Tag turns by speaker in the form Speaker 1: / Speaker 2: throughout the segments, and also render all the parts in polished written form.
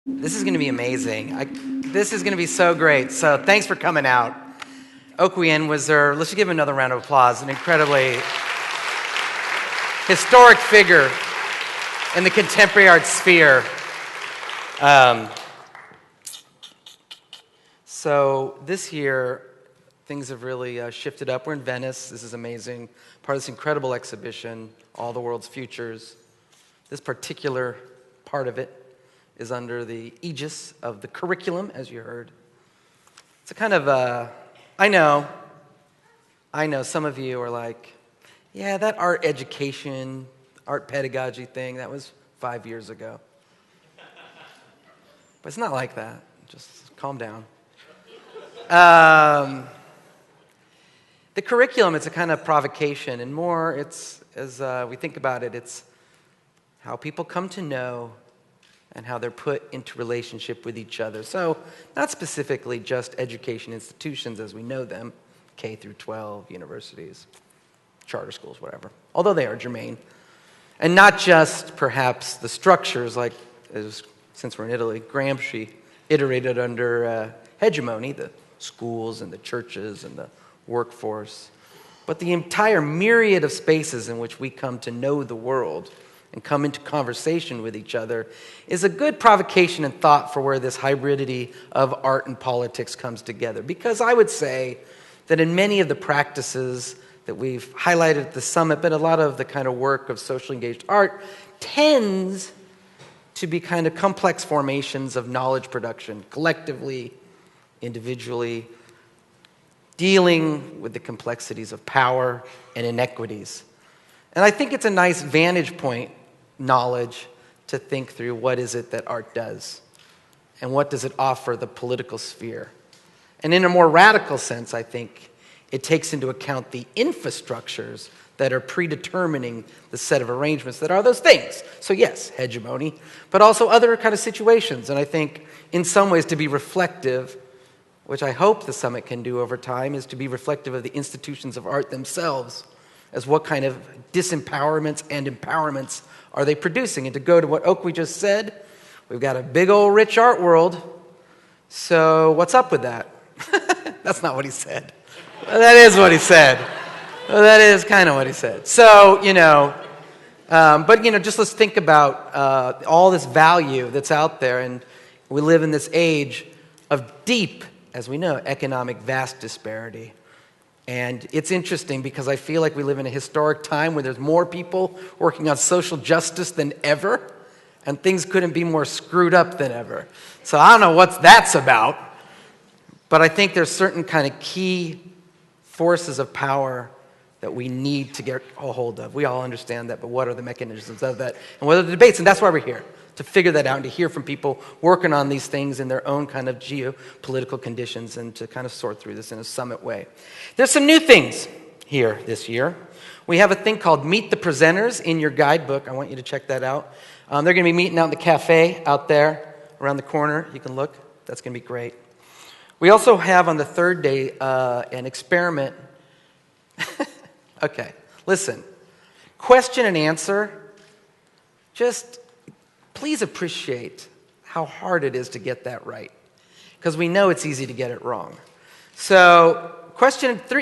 Speaker 1: This is going to be amazing. This is going to be so great. So thanks for coming out. Okwien was there. Let's give him another round of applause. An incredibly historic figure in the contemporary art sphere. So this year, things have really shifted up. We're in Venice. This is amazing. Part of this incredible exhibition, All the World's Futures. This particular part of it is under the aegis of the curriculum, as you heard. It's a kind of, I know, some of you are like, yeah, that art education, art pedagogy thing, that was 5 years ago. But it's not like that. Just calm down. The curriculum, it's a kind of provocation, and more, it's, as we think about it, it's how people come to know and how they're put into relationship with each other. So not specifically just education institutions as we know them, K through 12, universities, charter schools, whatever, although they are germane. And not just perhaps the structures like, since we're in Italy, Gramsci iterated under hegemony, the schools and the churches and the workforce, but the entire myriad of spaces in which we come to know the world and come into conversation with each other is a good provocation and thought for where this hybridity of art and politics comes together. Because I would say that in many of the practices that we've highlighted at the summit, but a lot of the kind of work of socially engaged art tends to be kind of complex formations of knowledge production, collectively, individually, dealing with the complexities of power and inequities. And I think it's a nice vantage point, knowledge, to think through what is it that art does and what does it offer the political sphere. And in a more radical sense, I think it takes into account the infrastructures that are predetermining the set of arrangements that are those things. So yes, hegemony, but also other kind of situations. And I think in some ways to be reflective, which I hope the summit can do over time, is to be reflective of the institutions of art themselves, as what kind of disempowerments and empowerments are they producing. And to go to what Oakley just said, we've got a big old rich art world, so what's up with that? That's not what he said. Well, that is what he said. Well, that is kind of what he said. So, just let's think about all this value that's out there, and we live in this age of deep, as we know, economic vast disparity. And it's interesting because I feel like we live in a historic time where there's more people working on social justice than ever, and things couldn't be more screwed up than ever. So I don't know what that's about, but I think there's certain kind of key forces of power that we need to get a hold of. We all understand that, but what are the mechanisms of that? And what are the debates? And that's why we're here, to figure that out and to hear from people working on these things in their own kind of geopolitical conditions and to kind of sort through this in a summit way. There's some new things here this year. We have a thing called Meet the Presenters in your guidebook. I want you to check that out. They're going to be meeting out in the cafe out there around the corner. You can look. That's going to be great. We also have on the third day an experiment. Okay, listen. Question and answer. Just please appreciate how hard it is to get that right, because we know it's easy to get it wrong. So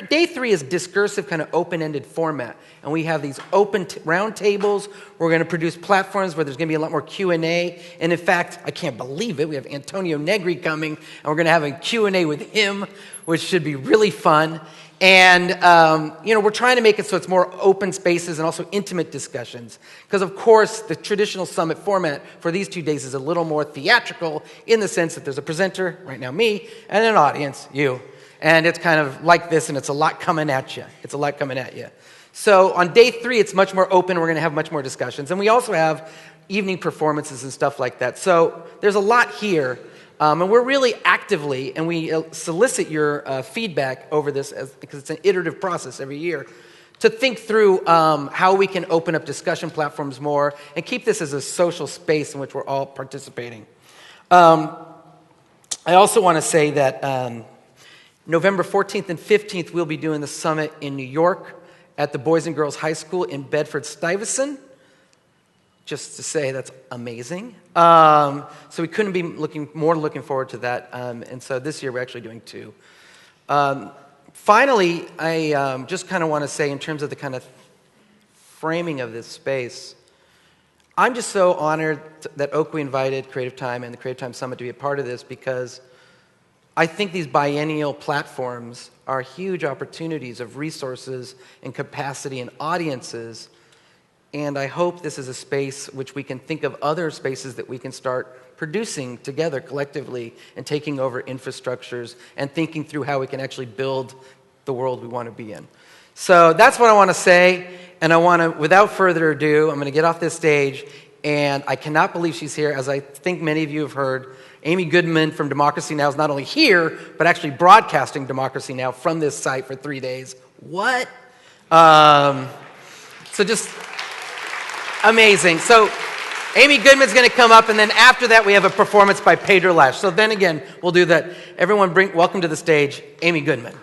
Speaker 1: day 3 is discursive, kind of open-ended format, and we have these open round tables. We're going to produce platforms where there's going to be a lot more Q&A, and in fact, I can't believe it, we have Antonio Negri coming, and we're going to have a Q&A with him, which should be really fun. And, we're trying to make it so it's more open spaces and also intimate discussions. Because, of course, the traditional summit format for these 2 days is a little more theatrical in the sense that there's a presenter, right now me, and an audience, you. And it's kind of like this, and it's a lot coming at you. So on day 3, it's much more open. We're going to have much more discussions. And we also have evening performances and stuff like that. So there's a lot here. And we're really actively, and we solicit your feedback over this because it's an iterative process every year, to think through how we can open up discussion platforms more and keep this as a social space in which we're all participating. I also want to say that November 14th and 15th, we'll be doing the summit in New York at the Boys and Girls High School in Bedford-Stuyvesant. just to say that's amazing. So we couldn't be looking forward to that. And so this year we're actually doing 2. Finally, I just kind of want to say in terms of the kind of framing of this space, I'm just so honored that Oakley invited Creative Time and the Creative Time Summit to be a part of this, because I think these biennial platforms are huge opportunities of resources and capacity and audiences. And I hope this is a space which we can think of other spaces that we can start producing together collectively and taking over infrastructures and thinking through how we can actually build the world we want to be in. So that's what I want to say. And I want to, without further ado, I'm going to get off this stage. And I cannot believe she's here. As I think many of you have heard, Amy Goodman from Democracy Now! Is not only here, but actually broadcasting Democracy Now! From this site for 3 days. What? So just amazing. So Amy Goodman's going to come up, and then after that we have a performance by Pedro Lash. So then again, we'll do that. Everyone welcome to the stage, Amy Goodman.